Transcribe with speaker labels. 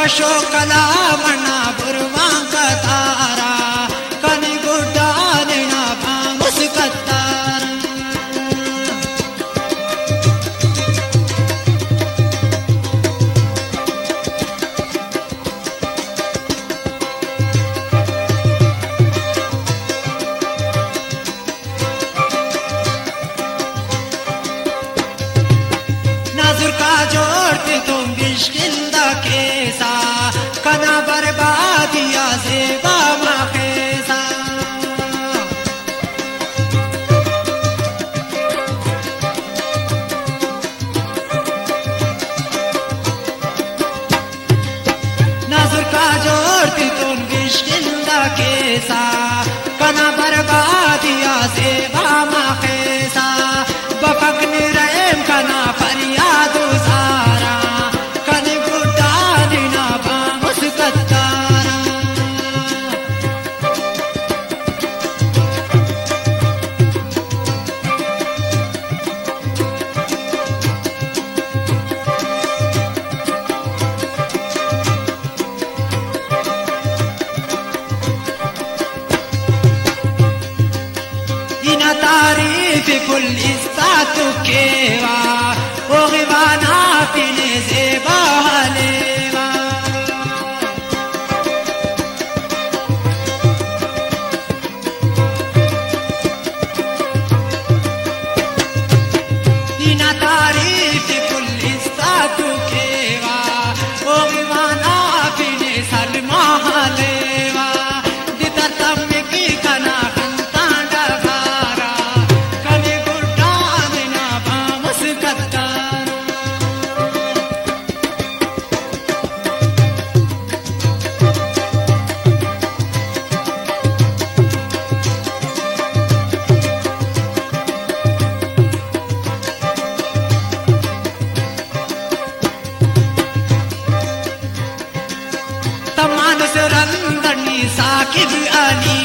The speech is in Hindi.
Speaker 1: अशोकला मना बुरवांक तारा कनी गुड्डा देना भांगुस कत्तार नाजुर का जोड़ते तुम बिश्किंदा केसा कना बर्बादिया जेबा माखेसा नाजुर का जोड़ते तुम बिश्किंदा केसा कना बर्बादिया जेबा माखेसा बफक निरम कना फरियाद सारा कनी गुड्डा दिना भांगुस कत्तारा इना तारीफ कुल इस्तातु केवा ओ गिवाना पीने जेबा हलेवा इना तारीफ कुल इस्तातु केवा ओ गिवाना पीने सलमा हलेवा दिता तम की कना खंतांडा भारा कनी गुड्डा देना भांगुस कत्तार तमान सुरंदनी साकिब अली